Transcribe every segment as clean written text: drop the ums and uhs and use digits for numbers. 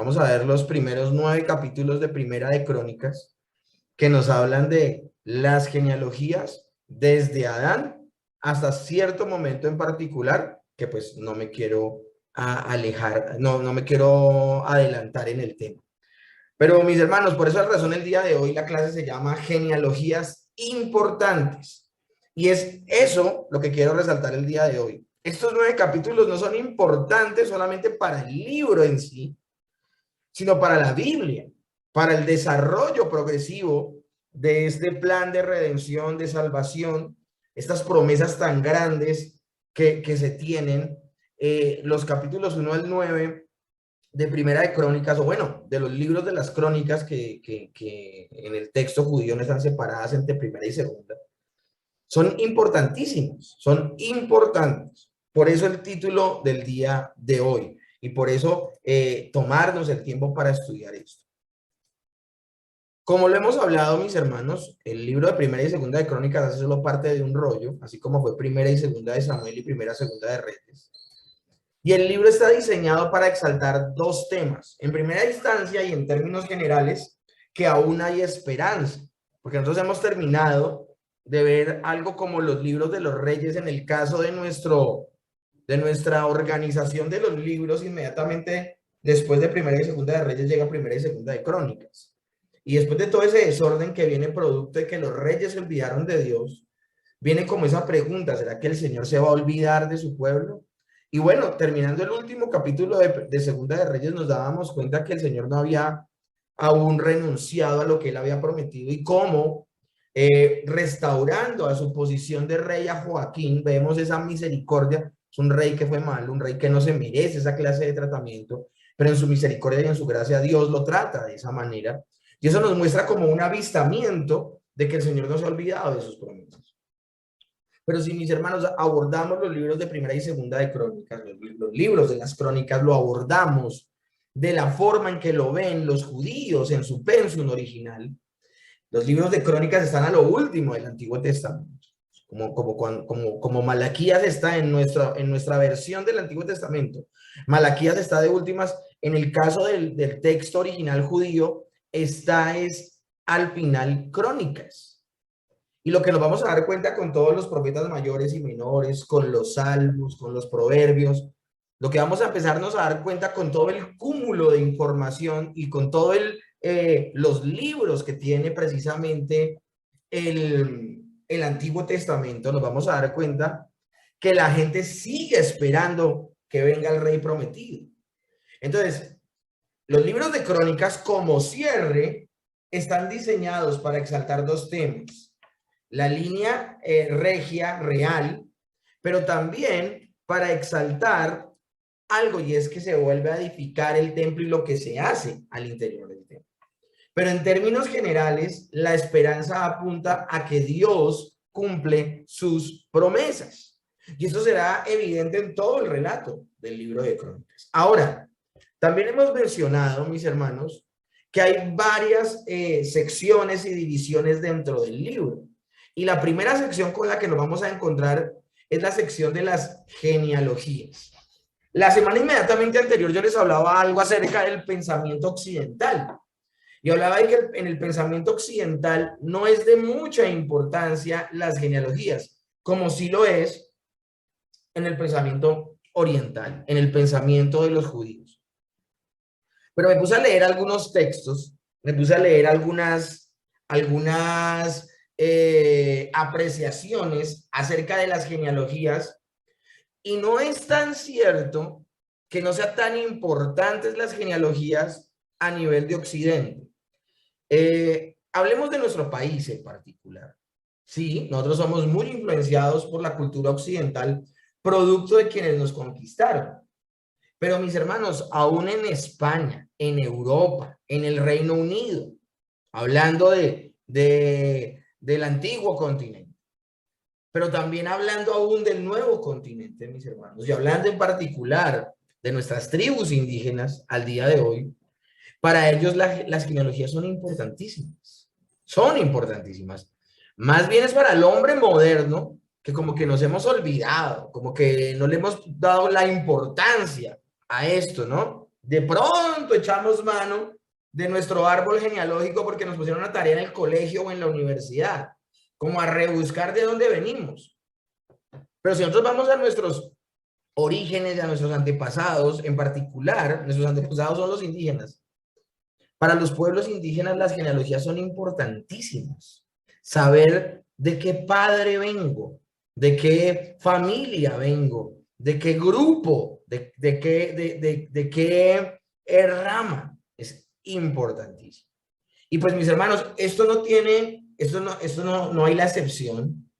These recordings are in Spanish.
Vamos a ver los primeros 9 capítulos de Primera de Crónicas que nos hablan de las genealogías desde Adán hasta cierto momento en particular, que pues no me quiero alejar, no me quiero adelantar en el tema. Pero mis hermanos, por esa razón el día de hoy la clase se llama Genealogías Importantes. Y es eso lo que quiero resaltar el día de hoy. Estos 9 capítulos no son importantes solamente para el libro en sí, sino para la Biblia, para el desarrollo progresivo de este plan de redención, de salvación, estas promesas tan grandes que se tienen. Los capítulos 1 al 9 de Primera de Crónicas, o bueno, de los libros de las crónicas que en el texto judío no están separadas entre primera y segunda, son importantísimos, son importantes. Por eso el título del día de hoy y por eso tomarnos el tiempo para estudiar esto. Como lo hemos hablado, mis hermanos, el libro de Primera y Segunda de Crónicas hace solo parte de un rollo, así como fue Primera y Segunda de Samuel y Primera y Segunda de Reyes. Y el libro está diseñado para exaltar dos temas. En primera instancia y en términos generales, que aún hay esperanza. Porque nosotros hemos terminado de ver algo como los libros de los reyes en el caso de nuestra organización de los libros. Inmediatamente después de Primera y Segunda de Reyes llega Primera y Segunda de Crónicas. Y después de todo ese desorden que viene producto de que los reyes se olvidaron de Dios, viene como esa pregunta: ¿será que el Señor se va a olvidar de su pueblo? Y bueno, terminando el último capítulo de Segunda de Reyes, nos dábamos cuenta que el Señor no había aún renunciado a lo que él había prometido y cómo, restaurando a su posición de rey a Joaquín, vemos esa misericordia. Es un rey que fue malo, un rey que no se merece esa clase de tratamiento, pero en su misericordia y en su gracia Dios lo trata de esa manera. Y eso nos muestra como un avistamiento de que el Señor no se ha olvidado de sus promesas. Pero si, mis hermanos, abordamos los libros de Primera y Segunda de Crónicas, los libros de las crónicas, lo abordamos de la forma en que lo ven los judíos en su pensum original. Los libros de crónicas están a lo último del Antiguo Testamento. Como Malaquías está en nuestra versión del Antiguo Testamento. Malaquías está de últimas. En el caso del texto original judío, está al final Crónicas. Y lo que nos vamos a dar cuenta con todos los profetas mayores y menores, con los salmos, con los proverbios, lo que vamos a empezarnos a dar cuenta con todo el cúmulo de información y con todos los libros que tiene precisamente el Antiguo Testamento, nos vamos a dar cuenta que la gente sigue esperando que venga el rey prometido. Entonces, los libros de crónicas como cierre están diseñados para exaltar dos temas: la línea regia, real, pero también para exaltar algo, y es que se vuelve a edificar el templo y lo que se hace al interior del templo. Pero en términos generales, la esperanza apunta a que Dios cumple sus promesas. Y esto será evidente en todo el relato del libro de Crónicas. Ahora, también hemos mencionado, mis hermanos, que hay varias secciones y divisiones dentro del libro. Y la primera sección con la que nos vamos a encontrar es la sección de las genealogías. La semana inmediatamente anterior yo les hablaba algo acerca del pensamiento occidental. Y hablaba de que en el pensamiento occidental no es de mucha importancia las genealogías, como sí lo es en el pensamiento oriental, en el pensamiento de los judíos. Pero me puse a leer algunos textos, me puse a leer algunas apreciaciones acerca de las genealogías, y no es tan cierto que no sean tan importantes las genealogías a nivel de Occidente. Hablemos de nuestro país en particular. Sí, nosotros somos muy influenciados por la cultura occidental, producto de quienes nos conquistaron. Pero, mis hermanos, aún en España, en Europa, en el Reino Unido, hablando del antiguo continente, pero también hablando aún del nuevo continente, mis hermanos, y hablando en particular de nuestras tribus indígenas al día de hoy, para ellos las genealogías son importantísimas. Son importantísimas. Más bien es para el hombre moderno, que como que nos hemos olvidado, como que no le hemos dado la importancia a esto, ¿no? De pronto echamos mano de nuestro árbol genealógico porque nos pusieron una tarea en el colegio o en la universidad, como a rebuscar de dónde venimos. Pero si nosotros vamos a nuestros orígenes, a nuestros antepasados, en particular, nuestros antepasados son los indígenas. Para los pueblos indígenas las genealogías son importantísimas. Saber de qué padre vengo, de qué familia vengo, de qué grupo, de qué rama, es importantísimo. Y pues mis hermanos, no hay la excepción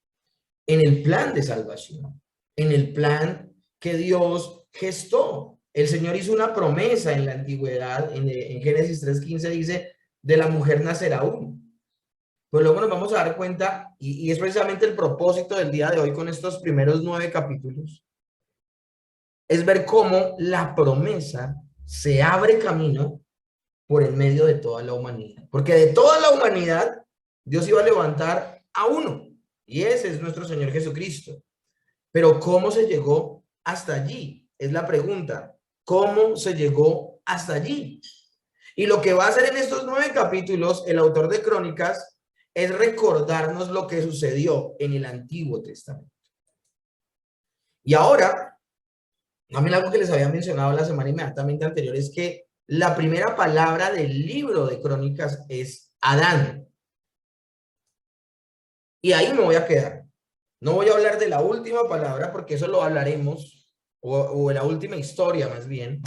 en el plan de salvación, en el plan que Dios gestó. El Señor hizo una promesa en la antigüedad, en Génesis 3:15 dice, de la mujer nacerá uno. Pues luego nos vamos a dar cuenta, y es precisamente el propósito del día de hoy con estos primeros 9 capítulos, es ver cómo la promesa se abre camino por el medio de toda la humanidad. Porque de toda la humanidad, Dios iba a levantar a uno, y ese es nuestro Señor Jesucristo. Pero ¿cómo se llegó hasta allí? Es la pregunta. ¿Cómo se llegó hasta allí? Y lo que va a hacer en estos 9 capítulos, el autor de Crónicas, es recordarnos lo que sucedió en el Antiguo Testamento. Y ahora, también algo que les había mencionado la semana inmediatamente anterior es que la primera palabra del libro de Crónicas es Adán. Y ahí me voy a quedar. No voy a hablar de la última palabra porque eso lo hablaremos, o la última historia más bien.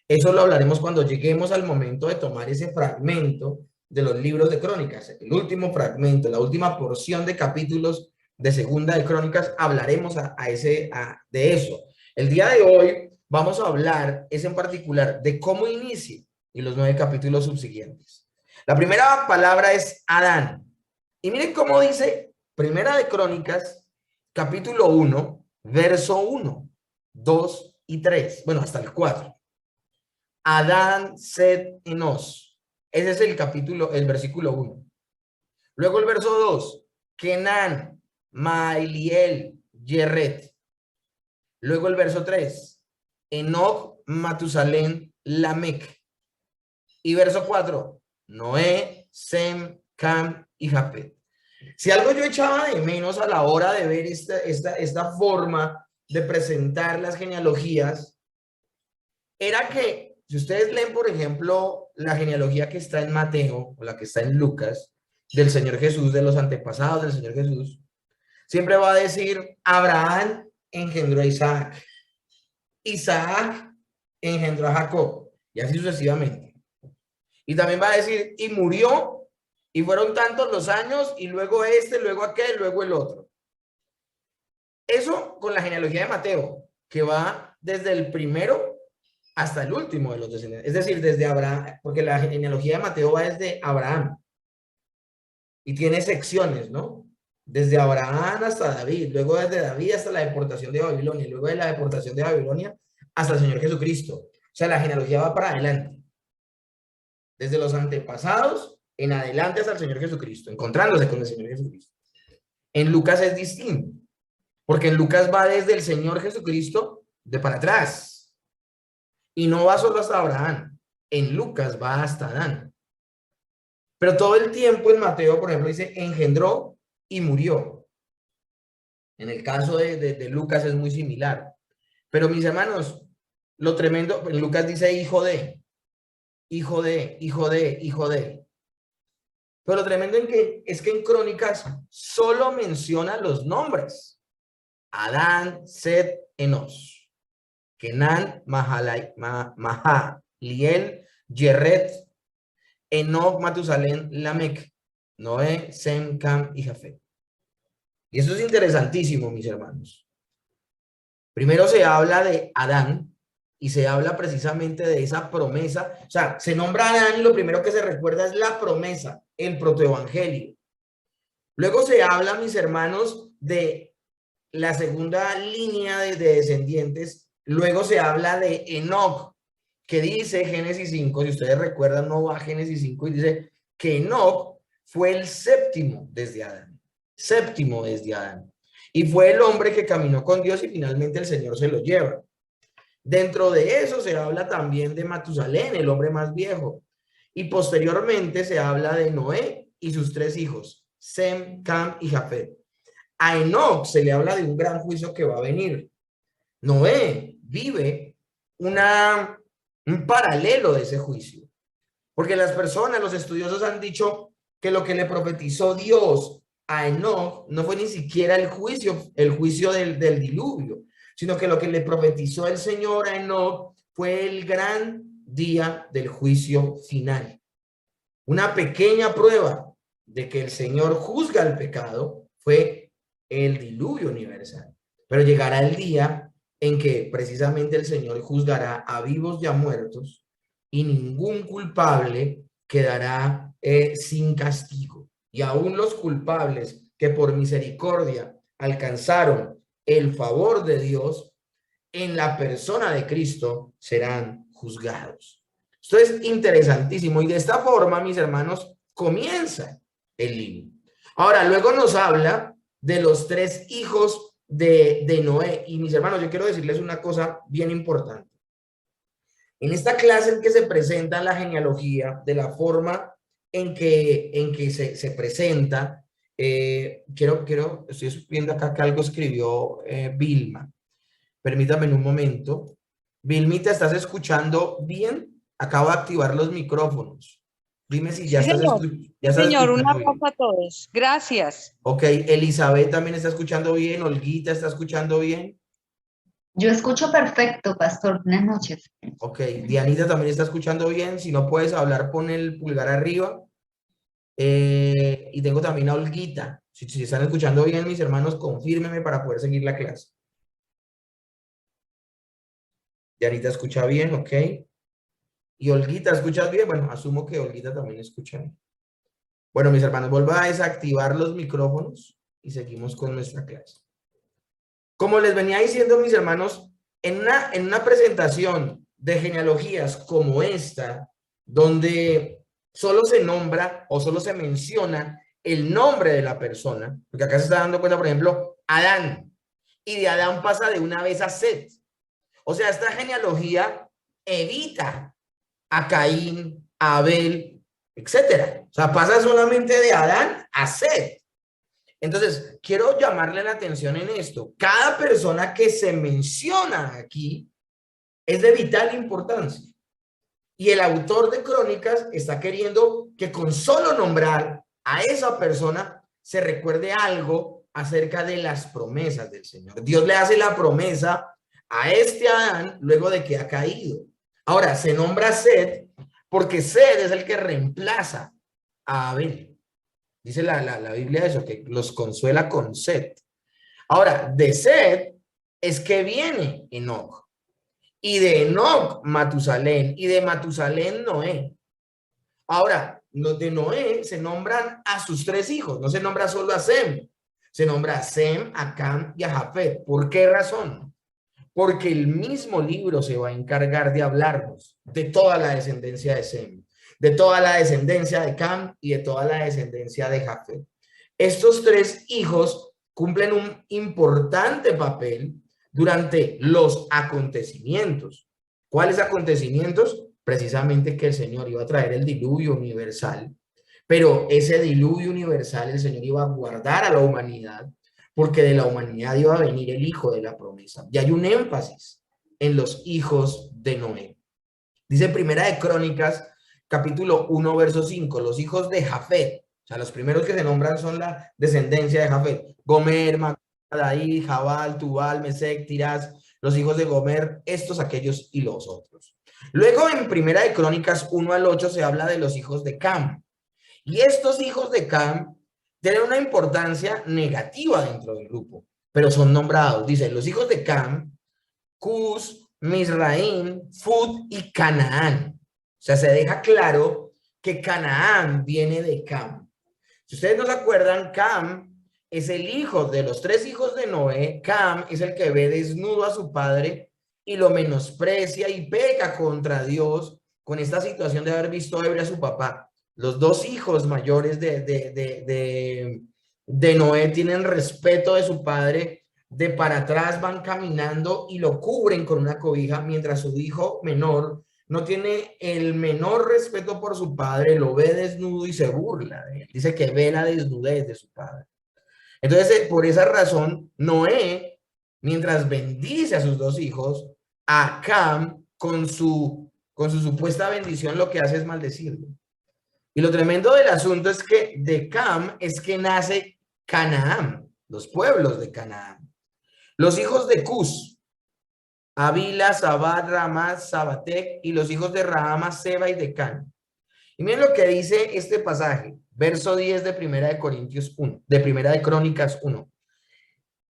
Eso lo hablaremos cuando lleguemos al momento de tomar ese fragmento de los libros de Crónicas. El último fragmento, la última porción de capítulos de Segunda de Crónicas, hablaremos de eso. El día de hoy vamos a hablar, es en particular, de cómo inicia y los 9 capítulos subsiguientes. La primera palabra es Adán. Y miren cómo dice Primera de Crónicas, capítulo 1, verso 1, 2 y 3. Bueno, hasta el 4. Adán, Set, Enos. Ese es el versículo 1. Luego el verso 2. Kenan, Maeliel, Yeret. Luego el verso 3. Enoc, Matusalén, Lamec. Y verso 4. Noé, Sem, Cam y Japet. Si algo yo echaba de menos a la hora de ver esta forma de presentar las genealogías, era que si ustedes leen, por ejemplo, la genealogía que está en Mateo o la que está en Lucas, del Señor Jesús, de los antepasados del Señor Jesús, siempre va a decir, Abraham engendró a Isaac, Isaac engendró a Jacob, y así sucesivamente. Y también va a decir, y murió, y fueron tantos los años, y luego luego aquel, luego el otro. Eso con la genealogía de Mateo, que va desde el primero hasta el último de los descendientes. Es decir, desde Abraham, porque la genealogía de Mateo va desde Abraham. Y tiene secciones, ¿no? Desde Abraham hasta David, luego desde David hasta la deportación de Babilonia, y luego de la deportación de Babilonia hasta el Señor Jesucristo. O sea, la genealogía va para adelante. Desde los antepasados en adelante hasta el Señor Jesucristo, encontrándose con el Señor Jesucristo. En Lucas es distinto, porque en Lucas va desde el Señor Jesucristo de para atrás. Y no va solo hasta Abraham. En Lucas va hasta Adán. Pero todo el tiempo en Mateo, por ejemplo, dice engendró y murió. En el caso de Lucas es muy similar. Pero mis hermanos, lo tremendo, en Lucas dice hijo de, hijo de, hijo de, hijo de. Pero lo tremendo es que en Crónicas solo menciona los nombres. Adán, Set, Enos. Kenan, Mahaliel, Yeret, Enoc, Matusalén, Lamec, Noé, Sem, Cam y Jafet. Y eso es interesantísimo, mis hermanos. Primero se habla de Adán y se habla precisamente de esa promesa. O sea, se nombra a Adán y lo primero que se recuerda es la promesa, el protoevangelio. Luego se habla, mis hermanos, de la segunda línea de descendientes. Luego se habla de Enoc, que dice Génesis 5, si ustedes recuerdan, no va a Génesis 5 y dice que Enoc fue el séptimo desde Adán. Y fue el hombre que caminó con Dios y finalmente el Señor se lo lleva. Dentro de eso se habla también de Matusalén, el hombre más viejo. Y posteriormente se habla de Noé y sus 3 hijos, Sem, Cam y Jafet. A Enoc se le habla de un gran juicio que va a venir. Noé vive un paralelo de ese juicio. Porque las personas, los estudiosos han dicho que lo que le profetizó Dios a Enoc no fue ni siquiera el juicio del diluvio, sino que lo que le profetizó el Señor a Enoc fue el gran día del juicio final. Una pequeña prueba de que el Señor juzga el pecado fue el diluvio universal. Pero llegará el día en que precisamente el Señor juzgará a vivos y a muertos y ningún culpable quedará sin castigo. Y aún los culpables que por misericordia alcanzaron el favor de Dios en la persona de Cristo serán juzgados. Esto es interesantísimo y de esta forma, mis hermanos, comienza el libro. Ahora, luego nos habla de los 3 hijos de Noé. Y mis hermanos, yo quiero decirles una cosa bien importante. En esta clase en que se presenta la genealogía, de la forma en que se presenta, estoy viendo acá que algo escribió Vilma. Permítame un momento. Vilmita, ¿estás escuchando bien? Acabo de activar los micrófonos. Dime si ya Sí, estás, señor. ya estás Señor, un escuchando bien. abrazo a todos. Gracias. Ok, Elizabeth también está escuchando bien. Olguita está escuchando bien. Yo escucho perfecto, pastor. Buenas noches. Ok, Dianita también está escuchando bien. Si no puedes hablar, pon el pulgar arriba. Y tengo también a Olguita. Si están escuchando bien, mis hermanos, confírmenme para poder seguir la clase. Dianita escucha bien, ok. Y Olguita, ¿escuchas bien? Bueno, asumo que Olguita también escucha bien. Bueno, mis hermanos, vuelvo a desactivar los micrófonos y seguimos con nuestra clase. Como les venía diciendo, mis hermanos, en una presentación de genealogías como esta, donde solo se nombra o solo se menciona el nombre de la persona, porque acá se está dando cuenta, por ejemplo, Adán, y de Adán pasa de una vez a Set. O sea, esta genealogía evita a Caín, a Abel, etcétera. O sea, pasa solamente de Adán a Set. Entonces, quiero llamarle la atención en esto. Cada persona que se menciona aquí es de vital importancia. Y el autor de Crónicas está queriendo que con solo nombrar a esa persona se recuerde algo acerca de las promesas del Señor. Dios le hace la promesa a este Adán luego de que ha caído. Ahora, se nombra Set porque Set es el que reemplaza a Abel. Dice la Biblia eso, que los consuela con Set. Ahora, de Set es que viene Enoc. Y de Enoc, Matusalén. Y de Matusalén, Noé. Ahora, de Noé se nombran a sus 3 hijos. No se nombra solo a Sem. Se nombra a Sem, a Cam y a Jafet. ¿Por qué razón? Porque el mismo libro se va a encargar de hablarnos de toda la descendencia de Sem, de toda la descendencia de Cam y de toda la descendencia de Jafet. Estos 3 hijos cumplen un importante papel durante los acontecimientos. ¿Cuáles acontecimientos? Precisamente que el Señor iba a traer el diluvio universal, pero ese diluvio universal el Señor iba a guardar a la humanidad, porque de la humanidad iba a venir el hijo de la promesa. Y hay un énfasis en los hijos de Noé. Dice Primera de Crónicas, capítulo 1, verso 5, los hijos de Jafet. O sea, los primeros que se nombran son la descendencia de Jafet. Gomer, Madai, Jabal, Tubal, Mesec, Tirás, los hijos de Gomer, estos, aquellos y los otros. Luego en Primera de Crónicas 1 al 8 se habla de los hijos de Cam. Y estos hijos de Cam tienen una importancia negativa dentro del grupo, pero son nombrados. Dice, los hijos de Cam, Cus, Misraim, Fud y Canaán. O sea, se deja claro que Canaán viene de Cam. Si ustedes no se acuerdan, Cam es el hijo de los 3 hijos de Noé. Cam es el que ve desnudo a su padre y lo menosprecia y peca contra Dios con esta situación de haber visto ebrio a su papá. Los 2 hijos mayores de Noé tienen respeto de su padre, de para atrás van caminando y lo cubren con una cobija, mientras su hijo menor no tiene el menor respeto por su padre, lo ve desnudo y se burla de él. Dice que ve la desnudez de su padre. Entonces, por esa razón, Noé, mientras bendice a sus dos hijos, a Cam, con su supuesta bendición, lo que hace es maldecirlo. Y lo tremendo del asunto es que de Cam es que nace Canaán, los pueblos de Canaán. Los hijos de Cus, Avila, Sabad, Ramá, Sabatec, y los hijos de Rahama, Seba y de Can. Y miren lo que dice este pasaje, verso 10 de Primera de Corintios 1, de Primera de Crónicas 1.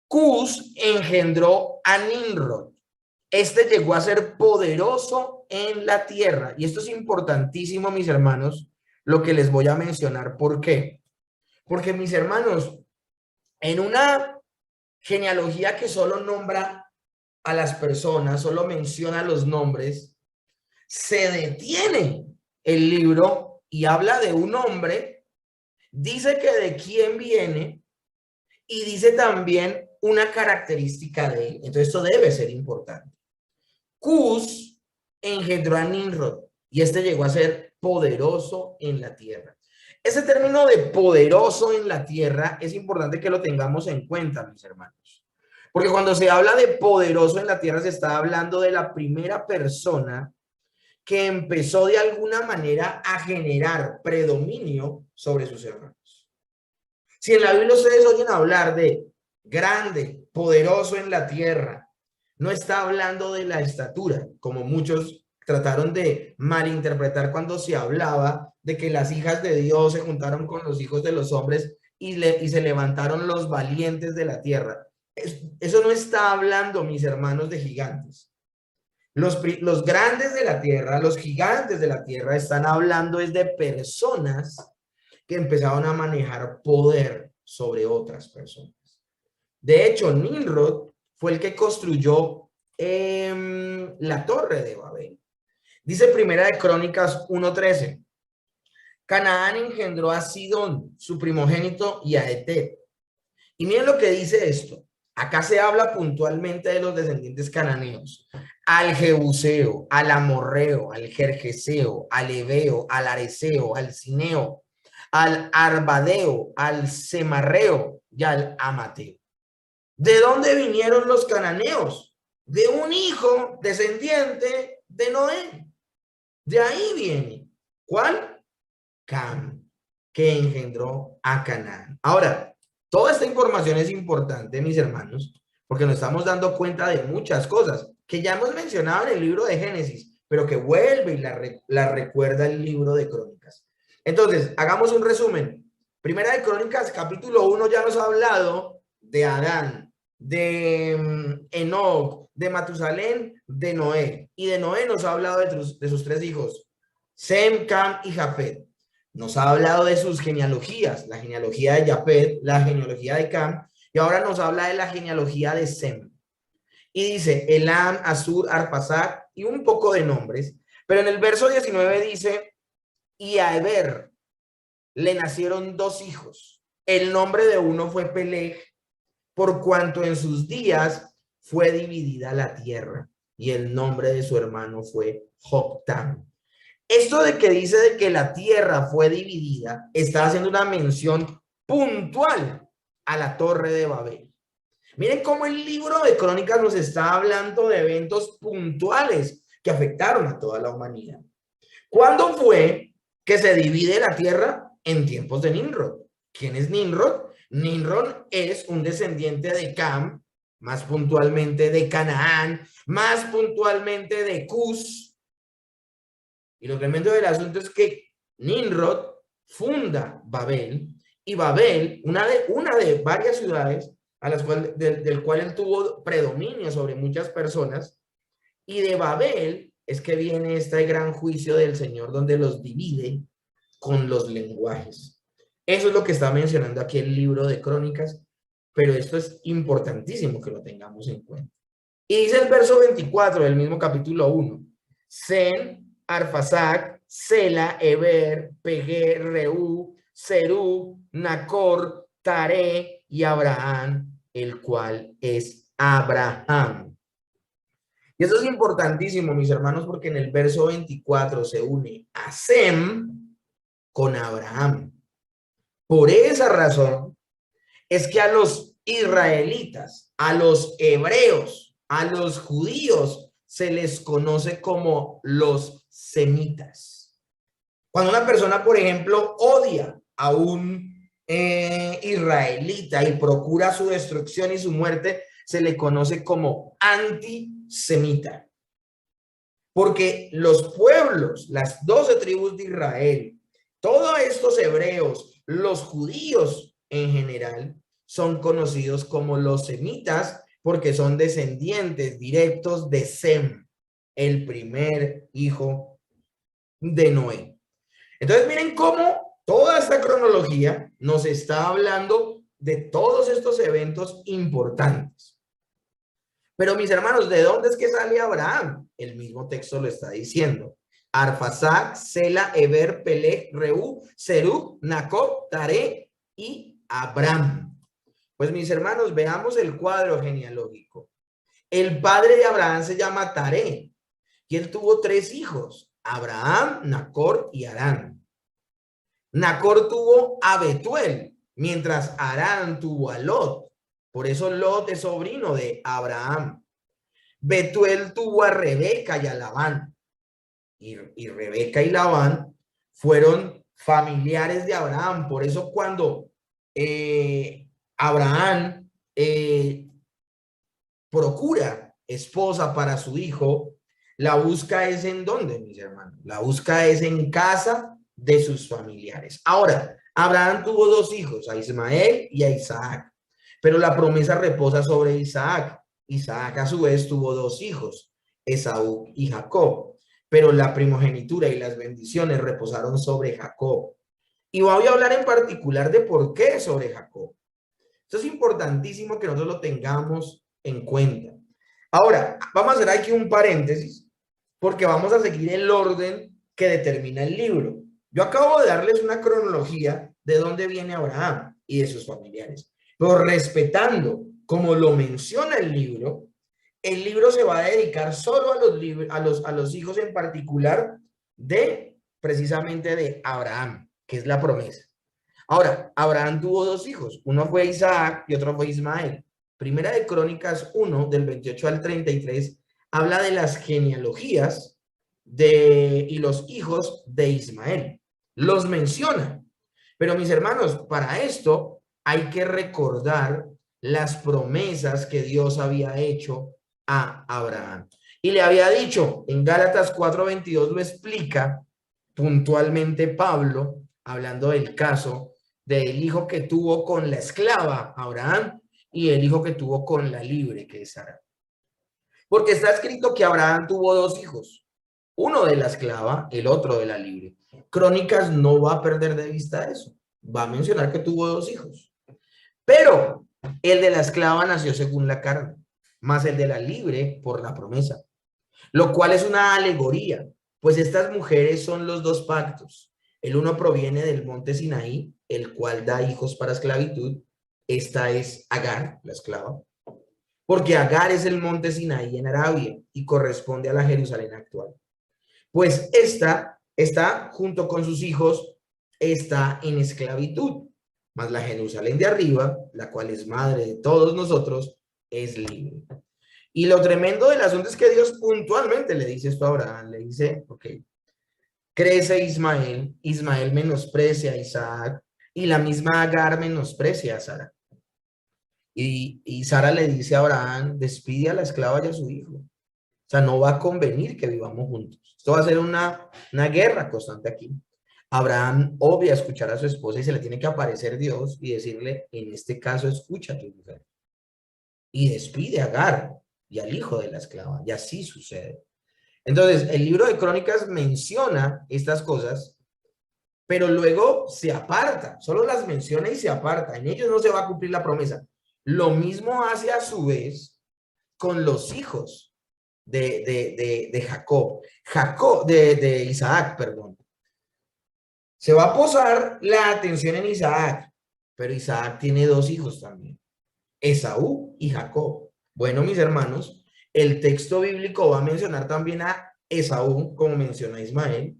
Cus engendró a Nimrod. Este llegó a ser poderoso en la tierra. Y esto es importantísimo, mis hermanos, lo que les voy a mencionar. ¿Por qué? Porque, mis hermanos, en una genealogía que solo nombra a las personas, solo menciona los nombres, se detiene el libro y habla de un hombre, dice que de quién viene y dice también una característica de él. Entonces esto debe ser importante. Cus engendró a Nimrod y este llegó a ser poderoso en la tierra. Ese término de poderoso en la tierra es importante que lo tengamos en cuenta, mis hermanos. Porque cuando se habla de poderoso en la tierra se está hablando de la primera persona que empezó de alguna manera a generar predominio sobre sus hermanos. Si en la Biblia ustedes oyen hablar de grande, poderoso en la tierra, no está hablando de la estatura, como muchos trataron de malinterpretar cuando se hablaba de que las hijas de Dios se juntaron con los hijos de los hombres y se levantaron los valientes de la tierra. Eso no está hablando, mis hermanos, de gigantes. Los grandes de la tierra, los gigantes de la tierra, están hablando es de personas que empezaron a manejar poder sobre otras personas. De hecho, Nimrod fue el que construyó la Torre de Babel. Dice Primera de Crónicas 1:13. Canaán engendró a Sidón, su primogénito, y a Eter. Y miren lo que dice esto. Acá se habla puntualmente de los descendientes cananeos. Al Jebuseo, al Amorreo, al Gergeseo, al Ebeo, al Areseo, al Cineo, al Arbadeo, al Semarreo y al Amateo. ¿De dónde vinieron los cananeos? De un hijo descendiente de Noé. De ahí viene. ¿Cuál? Cam, que engendró a Canaán. Ahora, toda esta información es importante, mis hermanos, porque nos estamos dando cuenta de muchas cosas que ya hemos mencionado en el libro de Génesis, pero que vuelve y la recuerda el libro de Crónicas. Entonces, hagamos un resumen. Primera de Crónicas, capítulo 1, ya nos ha hablado de Adán, de Enoc, de Matusalén, de Noé. Y de Noé nos ha hablado de sus tres hijos, Sem, Cam y Jafet. Nos ha hablado de sus genealogías, la genealogía de Jafet, la genealogía de Cam, y ahora nos habla de la genealogía de Sem. Y dice Elam, Asur, Arphaxad y un poco de nombres. Pero en el verso 19 dice, y a Eber le nacieron dos hijos. El nombre de uno fue Peleg, por cuanto en sus días fue dividida la tierra. Y el nombre de su hermano fue Joktan. Esto de que dice de que la tierra fue dividida, está haciendo una mención puntual a la Torre de Babel. Miren cómo el libro de Crónicas nos está hablando de eventos puntuales que afectaron a toda la humanidad. ¿Cuándo fue que se divide la tierra? En tiempos de Nimrod. ¿Quién es Nimrod? Nimrod es un descendiente de Cam, más puntualmente de Canaán, más puntualmente de Cus. Y lo tremendo del asunto es que Nimrod funda Babel, y Babel, una de varias ciudades a las cuales, del cual él tuvo predominio sobre muchas personas, y de Babel es que viene este gran juicio del Señor donde los divide con los lenguajes. Eso es lo que está mencionando aquí el libro de Crónicas, pero esto es importantísimo que lo tengamos en cuenta. Y dice el verso 24 del mismo capítulo 1, Sen, Arphaxad, Sela, Eber, Peguer, Reú, Serú, Nacor, Taré y Abraham el cual es Abraham. Y eso es importantísimo, mis hermanos, porque en el verso 24 se une a Sem con Abraham. Por esa razón es que a los israelitas, a los hebreos, a los judíos, se les conoce como los semitas. Cuando una persona, por ejemplo, odia a un israelita y procura su destrucción y su muerte, se le conoce como antisemita. Porque los pueblos, las 12 tribus de Israel, todos estos hebreos, los judíos en general, son conocidos como los semitas porque son descendientes directos de Sem, el primer hijo de Noé. Entonces miren cómo toda esta cronología nos está hablando de todos estos eventos importantes. Pero mis hermanos, ¿de dónde es que sale Abraham? El mismo texto lo está diciendo. Arfaxad, Sela, Eber, Peleg, Reú, Serug, Nacor, Taré y Abram. Pues mis hermanos, veamos el cuadro genealógico. El padre de Abraham se llama Taré y él tuvo 3 hijos, Abraham, Nacor y Harán. Nacor tuvo a Betuel, mientras Harán tuvo a Lot. Por eso Lot es sobrino de Abraham. Betuel tuvo a Rebeca y a Labán. Y Rebeca y Labán fueron familiares de Abraham. Por eso cuando Abraham procura esposa para su hijo, la busca es ¿en dónde, mis hermanos? La busca es en casa de sus familiares. Ahora, Abraham tuvo 2 hijos, a Ismael y a Isaac, pero la promesa reposa sobre Isaac. Isaac a su vez tuvo 2 hijos, Esaú y Jacob, pero la primogenitura y las bendiciones reposaron sobre Jacob. Y voy a hablar en particular de por qué sobre Jacob. Esto es importantísimo que nosotros lo tengamos en cuenta. Ahora, vamos a hacer aquí un paréntesis, porque vamos a seguir el orden que determina el libro. Yo acabo de darles una cronología de dónde viene Abraham y de sus familiares, pero respetando como lo menciona el libro se va a dedicar solo a los hijos en particular de precisamente de Abraham, que es la promesa. Ahora, Abraham tuvo 2 hijos, uno fue Isaac y otro fue Ismael. Primera de Crónicas 1, del 28 al 33, habla de las genealogías y los hijos de Ismael. Los menciona. Pero mis hermanos, para esto hay que recordar las promesas que Dios había hecho a Abraham. Y le había dicho, en Gálatas 4:22 lo explica puntualmente Pablo, hablando del caso del hijo que tuvo con la esclava Abraham y el hijo que tuvo con la libre, que es Sara. Porque está escrito que Abraham tuvo 2 hijos, uno de la esclava, el otro de la libre. Crónicas no va a perder de vista eso, va a mencionar que tuvo 2 hijos. Pero el de la esclava nació según la carne, más el de la libre por la promesa, lo cual es una alegoría, pues estas mujeres son los 2 pactos. El uno proviene del monte Sinaí, el cual da hijos para esclavitud. Esta es Agar, la esclava, porque Agar es el monte Sinaí en Arabia y corresponde a la Jerusalén actual. Pues esta está junto con sus hijos, está en esclavitud, mas la Jerusalén de arriba, la cual es madre de todos nosotros, es libre. Y lo tremendo del asunto es que Dios puntualmente le dice esto a Abraham, le dice, ok, crece Ismael, Ismael menosprecia a Isaac y la misma Agar menosprecia a Sara. Y Sara le dice a Abraham, despide a la esclava y a su hijo. O sea, no va a convenir que vivamos juntos. Esto va a ser una guerra constante aquí. Abraham obvia escuchar a su esposa y se le tiene que aparecer Dios y decirle, en este caso, escucha a tu mujer. Y despide a Agar y al hijo de la esclava. Y así sucede. Entonces, el libro de Crónicas menciona estas cosas, pero luego se aparta. Solo las menciona y se aparta. En ellos no se va a cumplir la promesa. Lo mismo hace a su vez con los hijos de Jacob. De Isaac, perdón. Se va a posar la atención en Isaac, pero Isaac tiene 2 hijos también. Esaú y Jacob. Bueno, mis hermanos, el texto bíblico va a mencionar también a Esaú, como menciona Ismael,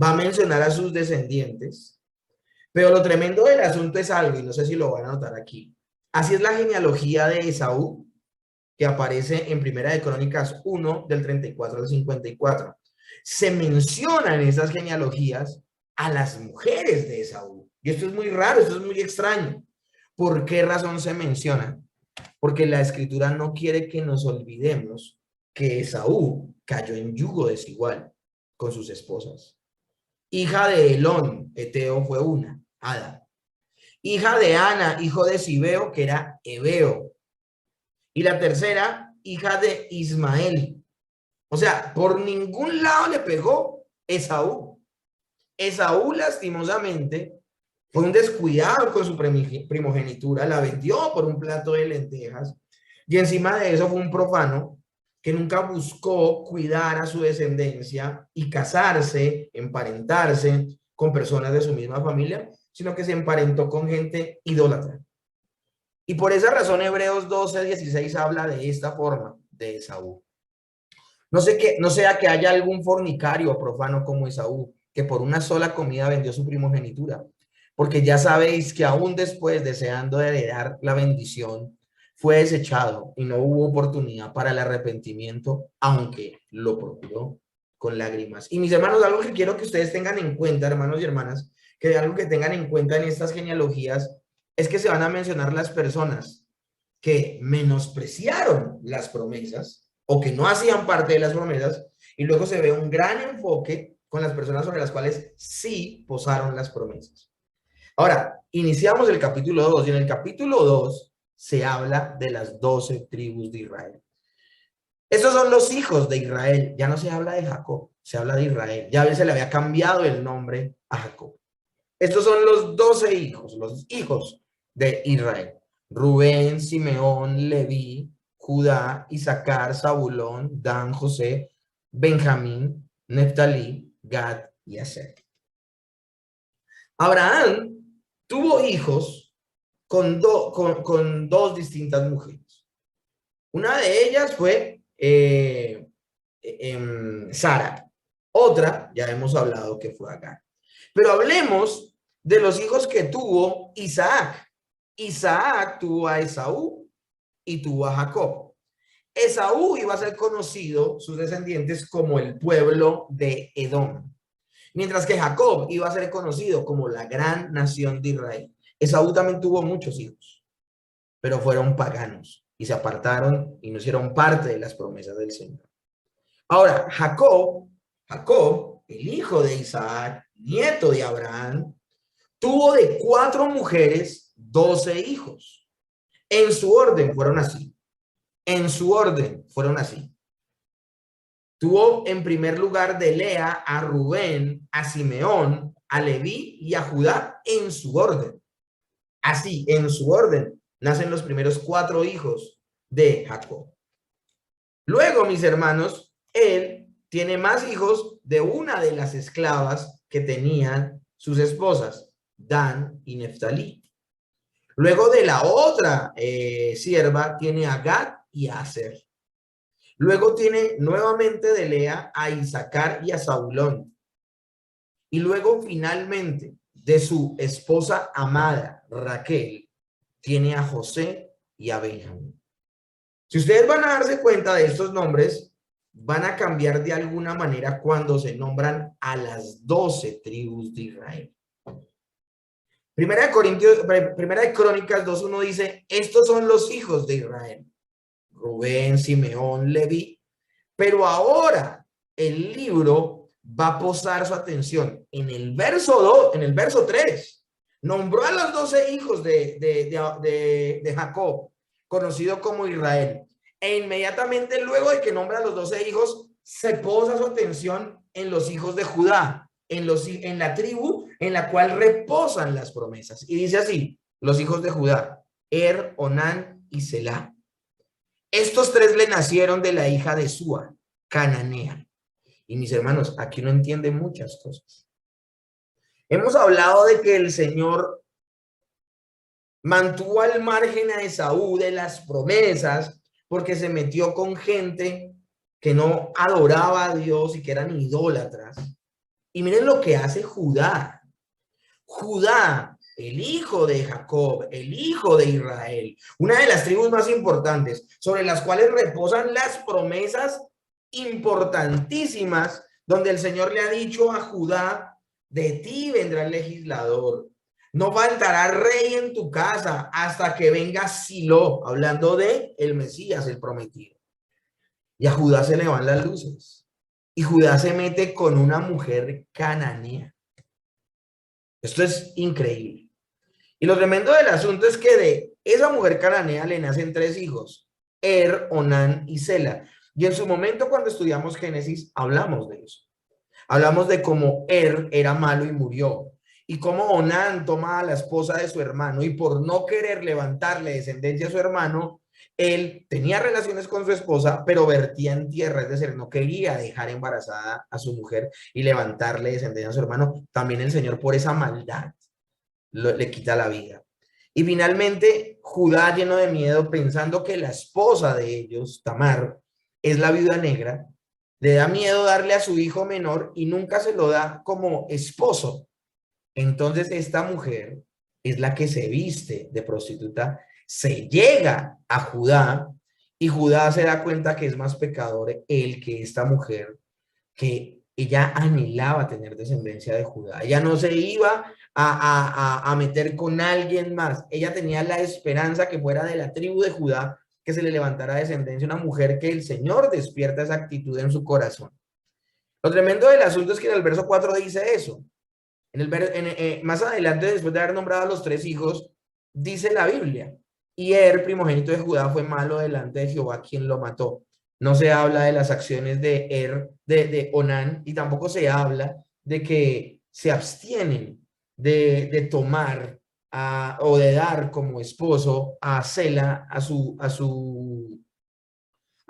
va a mencionar a sus descendientes, pero lo tremendo del asunto es algo, y no sé si lo van a notar aquí. Así es la genealogía de Esaú, que aparece en Primera de Crónicas 1, del 34 al 54. Se menciona en esas genealogías a las mujeres de Esaú. Y esto es muy raro, esto es muy extraño. ¿Por qué razón se menciona? Porque la escritura no quiere que nos olvidemos que Esaú cayó en yugo desigual con sus esposas. Hija de Elón, Eteo fue una, Ada. Hija de Ana, hijo de Sibeo, que era Ebeo. Y la tercera, hija de Ismael. O sea, por ningún lado le pegó Esaú. Esaú, lastimosamente, fue un descuidado con su primogenitura, la vendió por un plato de lentejas, y encima de eso fue un profano que nunca buscó cuidar a su descendencia y casarse, emparentarse con personas de su misma familia, sino que se emparentó con gente idólatra. Y por esa razón Hebreos 12:16 habla de esta forma de Esaú. No sea que haya algún fornicario o profano como Esaú, que por una sola comida vendió su primogenitura. Porque ya sabéis que aún después, deseando heredar la bendición, fue desechado y no hubo oportunidad para el arrepentimiento, aunque lo procuró con lágrimas. Y mis hermanos, algo que quiero que ustedes tengan en cuenta, hermanos y hermanas, que algo que tengan en cuenta en estas genealogías, es que se van a mencionar las personas que menospreciaron las promesas o que no hacían parte de las promesas, y luego se ve un gran enfoque con las personas sobre las cuales sí posaron las promesas. Ahora, iniciamos el capítulo 2, y en el capítulo 2 se habla de las 12 tribus de Israel. Estos son los hijos de Israel, ya no se habla de Jacob, se habla de Israel, ya se le había cambiado el nombre a Jacob. Estos son los 12 hijos, los hijos de Israel: Rubén, Simeón, Leví, Judá, Isaacar, Zabulón, Dan, José, Benjamín, Neftalí, Gad y Aser. Abraham tuvo hijos con dos distintas mujeres. Una de ellas fue Sara. Otra, ya hemos hablado que fue Agar. Pero hablemos de los hijos que tuvo Isaac. Isaac tuvo a Esaú y tuvo a Jacob. Esaú iba a ser conocido, sus descendientes, como el pueblo de Edom, mientras que Jacob iba a ser conocido como la gran nación de Israel. Esaú también tuvo muchos hijos, pero fueron paganos y se apartaron y no hicieron parte de las promesas del Señor. Ahora, Jacob, el hijo de Isaac, nieto de Abraham, tuvo de 4 mujeres 12 hijos. En su orden fueron así. Tuvo en primer lugar de Lea a Rubén, a Simeón, a Leví y a Judá en su orden. Así, en su orden, nacen los primeros 4 hijos de Jacob. Luego, mis hermanos, él tiene más hijos de una de las esclavas que tenían sus esposas, Dan y Neftalí. Luego de la otra sierva tiene a Gad y a Aser. Luego tiene nuevamente de Lea a Isaacar y a Zabulón. Y luego finalmente de su esposa amada, Raquel, tiene a José y a Benjamín. Si ustedes van a darse cuenta de estos nombres, van a cambiar de alguna manera cuando se nombran a las 12 tribus de Israel. Primera de Crónicas 2:1 dice: estos son los hijos de Israel: Rubén, Simeón, Leví. Pero ahora el libro va a posar su atención en el verso 3. Nombró a los 12 hijos de Jacob, conocido como Israel. E inmediatamente luego de que nombra a los 12 hijos, se posa su atención en los hijos de Judá, en la tribu en la cual reposan las promesas. Y dice así: los hijos de Judá, Onán y Selá. Estos 3 le nacieron de la hija de Súa, cananea. Y mis hermanos, aquí no entienden muchas cosas. Hemos hablado de que el Señor mantuvo al margen a Esaú de las promesas, porque se metió con gente que no adoraba a Dios y que eran idólatras. Y miren lo que hace Judá. Judá, el hijo de Jacob, el hijo de Israel, una de las tribus más importantes, sobre las cuales reposan las promesas importantísimas, donde el Señor le ha dicho a Judá: de ti vendrá el legislador, no faltará rey en tu casa hasta que venga Silo, hablando de el Mesías, el prometido. Y a Judá se le van las luces, y Judá se mete con una mujer cananea. Esto es increíble. Y lo tremendo del asunto es que de esa mujer cananea le nacen 3 hijos: Onán y Sela. Y en su momento, cuando estudiamos Génesis, hablamos de eso. Hablamos de cómo era malo y murió, y cómo Onán toma a la esposa de su hermano, y por no querer levantarle descendencia a su hermano, él tenía relaciones con su esposa, pero vertía en tierra, es decir, no quería dejar embarazada a su mujer y levantarle descendencia a su hermano. También el Señor, por esa maldad, le quita la vida. Y finalmente, Judá, lleno de miedo, pensando que la esposa de ellos, Tamar, es la viuda negra, le da miedo darle a su hijo menor y nunca se lo da como esposo. Entonces esta mujer es la que se viste de prostituta, se llega a Judá, y Judá se da cuenta que es más pecador él que esta mujer, que ella anhelaba tener descendencia de Judá. Ella no se iba a meter con alguien más. Ella tenía la esperanza que fuera de la tribu de Judá que se le levantara descendencia, una mujer que el Señor despierta esa actitud en su corazón. Lo tremendo del asunto es que en el verso 4 dice eso. Más adelante, después de haber nombrado a los 3 hijos, dice la Biblia: y primogénito de Judá, fue malo delante de Jehová, quien lo mató. No se habla de las acciones de Onán, y tampoco se habla de que se abstienen de tomar o de dar como esposo a Sela, a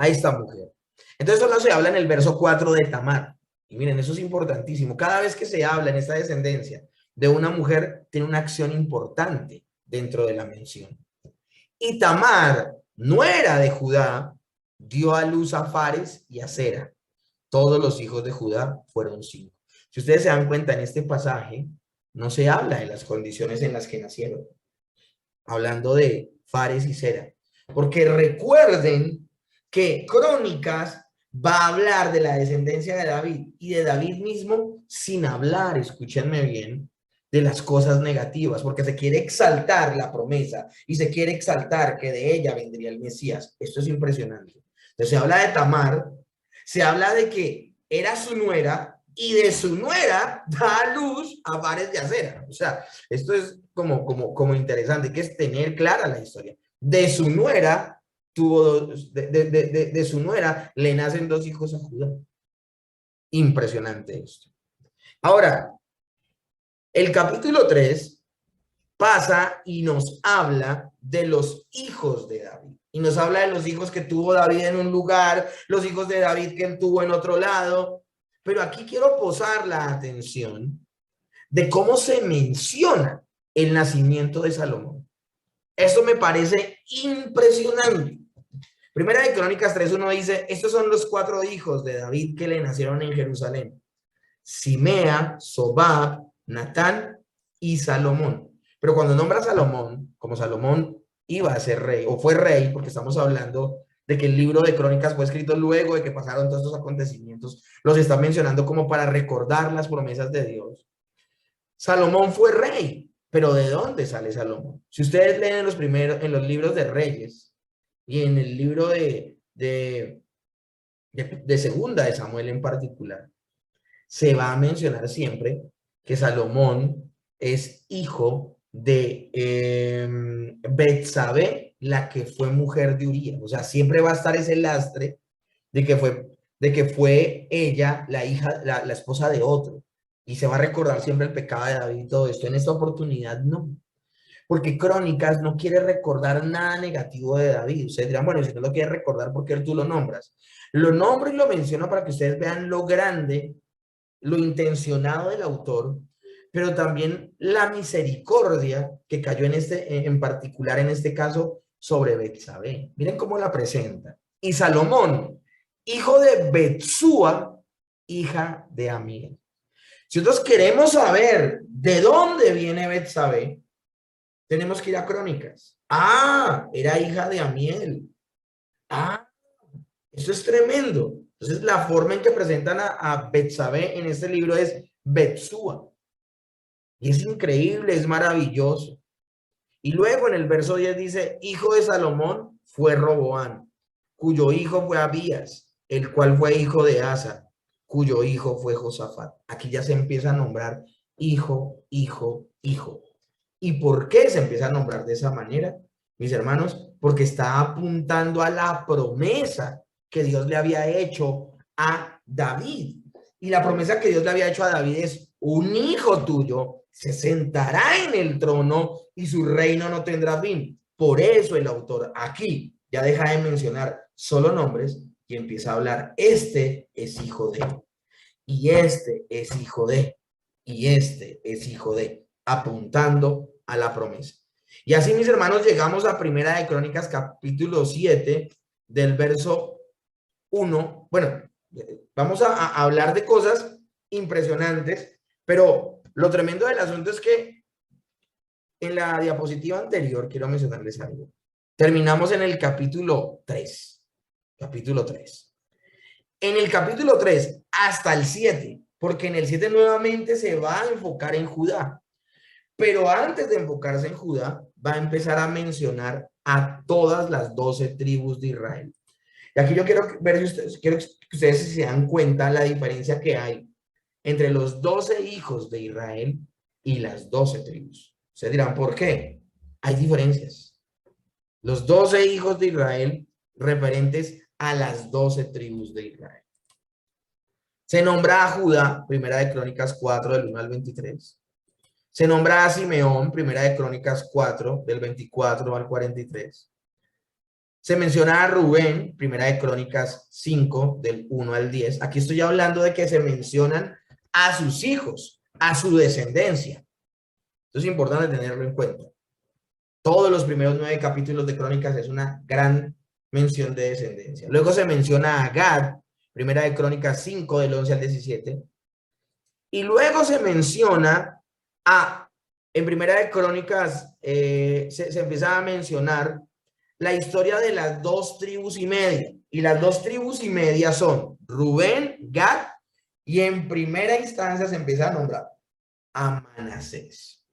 esta mujer. Entonces solo se habla en el verso 4 de Tamar. Y miren, eso es importantísimo. Cada vez que se habla en esta descendencia de una mujer, tiene una acción importante dentro de la mención. Y Tamar, nuera de Judá, dio a luz a Fares y a Zera. Todos los hijos de Judá fueron 5. Si ustedes se dan cuenta, en este pasaje no se habla de las condiciones en las que nacieron, hablando de Fares y Zera. Porque recuerden que Crónicas va a hablar de la descendencia de David y de David mismo, sin hablar, escúchenme bien, de las cosas negativas, porque se quiere exaltar la promesa y se quiere exaltar que de ella vendría el Mesías. Esto es impresionante. Entonces se habla de Tamar, se habla de que era su nuera, y de su nuera da a luz a Fares y a Zera. O sea, esto es como interesante, que es tener clara la historia. De su nuera de su nuera le nacen 2 hijos a Judá. Impresionante esto. Ahora, el capítulo 3 pasa y nos habla de los hijos de David. Y nos habla de los hijos que tuvo David en un lugar, los hijos de David que él tuvo en otro lado. Pero aquí quiero posar la atención de cómo se menciona el nacimiento de Salomón. Esto me parece impresionante. Primera de Crónicas 3:1 dice: estos son los 4 hijos de David que le nacieron en Jerusalén: Simea, Sobab, Natán y Salomón. Pero cuando nombra a Salomón, como Salomón iba a ser rey, o fue rey, porque estamos hablando de que el libro de Crónicas fue escrito luego de que pasaron todos estos acontecimientos, los está mencionando como para recordar las promesas de Dios. Salomón fue rey, pero ¿de dónde sale Salomón? Si ustedes leen en los libros de Reyes y en el libro de Segunda de Samuel en particular, se va a mencionar siempre que Salomón es hijo de Betsabé, la que fue mujer de Urías. O sea, siempre va a estar ese lastre de que fue ella la hija, la esposa de otro. Y se va a recordar siempre el pecado de David y todo esto. En esta oportunidad no. Porque Crónicas no quiere recordar nada negativo de David. Ustedes dirán, bueno, si no lo quieres recordar, ¿por qué tú lo nombras? Lo nombro y lo menciono para que ustedes vean lo grande, lo intencionado del autor, pero también la misericordia que cayó en particular en este caso sobre Betsabé. Miren cómo la presenta. Y Salomón, hijo de Betsúa, hija de Amiel. Si nosotros queremos saber de dónde viene Betsabé, tenemos que ir a Crónicas. Ah, era hija de Amiel. Ah, eso es tremendo. Entonces, la forma en que presentan a Betsabé en este libro es Betsúa. Y es increíble, es maravilloso. Y luego en el verso 10 dice, hijo de Salomón fue Roboán, cuyo hijo fue Abías, el cual fue hijo de Asa, cuyo hijo fue Josafat. Aquí ya se empieza a nombrar hijo, hijo, hijo. ¿Y por qué se empieza a nombrar de esa manera, mis hermanos? Porque está apuntando a la promesa que Dios le había hecho a David. Y la promesa que Dios le había hecho a David es, un hijo tuyo se sentará en el trono y su reino no tendrá fin. Por eso el autor aquí ya deja de mencionar solo nombres y empieza a hablar, este es hijo de, y este es hijo de, y este es hijo de, apuntando a la promesa. Y así, mis hermanos, llegamos a Primera de Crónicas, capítulo 7, del verso 1. Bueno, vamos a hablar de cosas impresionantes, pero lo tremendo del asunto es que en la diapositiva anterior quiero mencionarles algo. Terminamos en el capítulo 3. Capítulo 3. En el capítulo 3 hasta el 7, porque en el 7 nuevamente se va a enfocar en Judá. Pero antes de enfocarse en Judá, va a empezar a mencionar a todas las 12 tribus de Israel. Y aquí yo quiero ver quiero que ustedes se dan cuenta la diferencia que hay entre los 12 hijos de Israel y las 12 tribus. Ustedes dirán, ¿por qué? Hay diferencias. Los 12 hijos de Israel referentes a las 12 tribus de Israel. Se nombra a Judá, Primera de Crónicas 4, del 1 al 23. Se nombra a Simeón, Primera de Crónicas 4, del 24 al 43. Se menciona a Rubén, Primera de Crónicas 5, del 1 al 10. Aquí estoy hablando de que se mencionan a sus hijos, a su descendencia. Esto es importante tenerlo en cuenta. Todos los primeros 9 capítulos de Crónicas es una gran mención de descendencia. Luego se menciona a Gad, Primera de Crónicas 5, del 11 al 17. Y luego se menciona en Primera de Crónicas, se empieza a mencionar la historia de las 2 tribus y media. Y las 2 tribus y media son Rubén, Gad, y en primera instancia se empieza a nombrar a Manasés.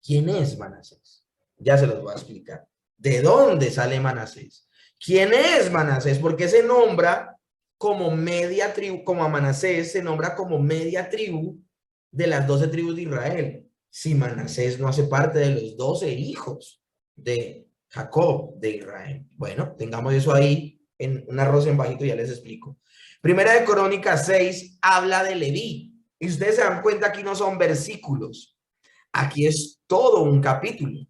¿Quién es Manasés? Ya se los voy a explicar. ¿De dónde sale Manasés? ¿Quién es Manasés? ¿Por qué se nombra como media tribu, como a Manasés se nombra como media tribu de las 12 tribus de Israel? Si Manasés no hace parte de los 12 hijos de Jacob de Israel. Bueno, tengamos eso ahí en un arroz en bajito, ya les explico. Primera de Crónicas 6 habla de Leví. Y ustedes se dan cuenta, aquí no son versículos. Aquí es todo un capítulo.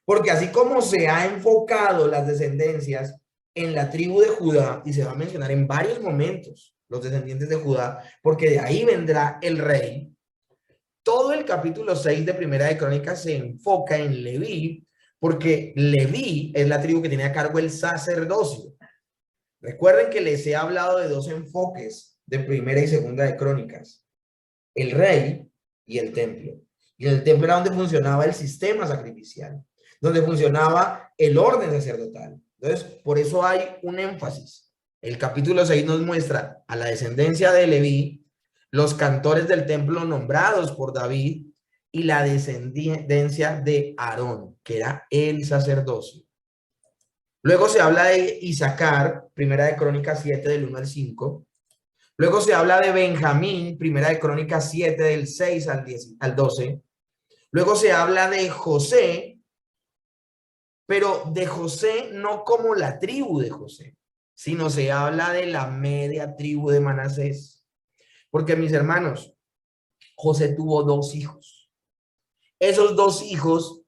Porque así como se ha enfocado las descendencias en la tribu de Judá, y se va a mencionar en varios momentos los descendientes de Judá, porque de ahí vendrá el rey, todo el capítulo 6 de Primera de Crónicas se enfoca en Leví, porque Leví es la tribu que tiene a cargo el sacerdocio. Recuerden que les he hablado de 2 enfoques de Primera y Segunda de Crónicas: el rey y el templo. Y en el templo era donde funcionaba el sistema sacrificial, donde funcionaba el orden sacerdotal. Entonces, por eso hay un énfasis. El capítulo 6 nos muestra a la descendencia de Leví, los cantores del templo nombrados por David y la descendencia de Aarón, que era el sacerdocio. Luego se habla de Isaacar, Primera de Crónicas 7, del 1 al 5. Luego se habla de Benjamín, Primera de Crónicas 7, del 6 al 12. Luego se habla de José, pero de José no como la tribu de José, sino se habla de la media tribu de Manasés. Porque, mis hermanos, José tuvo 2 hijos. Esos 2 hijos,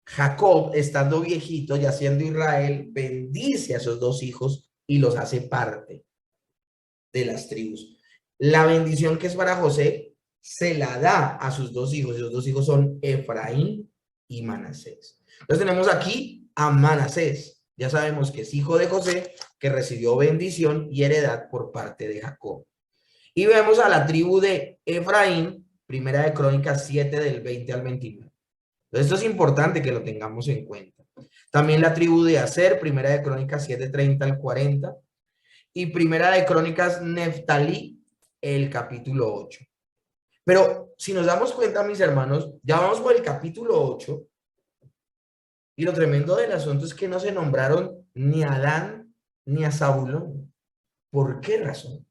Jacob, estando viejito y haciendo Israel, bendice a esos 2 hijos y los hace parte de las tribus. La bendición que es para José se la da a sus dos hijos, y los dos hijos son Efraín y Manasés. Entonces tenemos aquí a Manasés, ya sabemos que es hijo de José, que recibió bendición y heredad por parte de Jacob. Y vemos a la tribu de Efraín, primera de Crónicas 7 del 20 al 29. Entonces esto es importante que lo tengamos en cuenta. También la tribu de Aser, primera de Crónicas 7, 30 al 40. Y primera de Crónicas Neftalí, el capítulo 8. Pero si nos damos cuenta, mis hermanos, ya vamos por el capítulo 8. Y lo tremendo del asunto es que no se nombraron ni a Dan ni a Zabulón. ¿Por qué razón?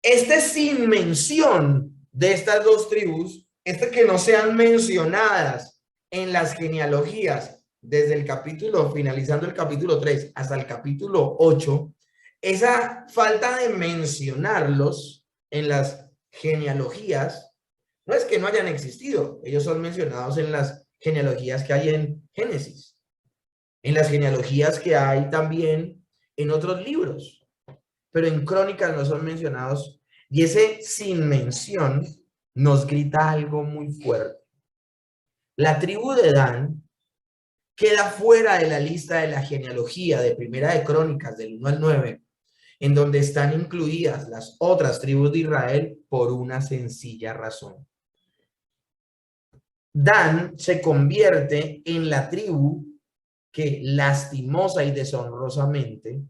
Sin mención de estas dos tribus, que no sean mencionadas en las genealogías desde el capítulo, finalizando el capítulo 3 hasta el capítulo 8, esa falta de mencionarlos en las genealogías no es que no hayan existido, ellos son mencionados en las genealogías que hay en Génesis, en las genealogías que hay también en otros libros, pero en Crónicas no son mencionados, y ese sin mención nos grita algo muy fuerte. La tribu de Dan queda fuera de la lista de la genealogía de Primera de Crónicas del 1 al 9, en donde están incluidas las otras tribus de Israel por una sencilla razón. Dan se convierte en la tribu que lastimosa y deshonrosamente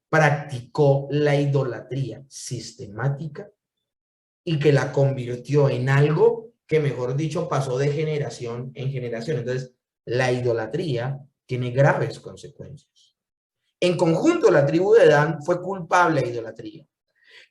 practicó la idolatría sistemática y que la convirtió en algo que, mejor dicho, pasó de generación en generación. Entonces, la idolatría tiene graves consecuencias. En conjunto, la tribu de Dan fue culpable de idolatría.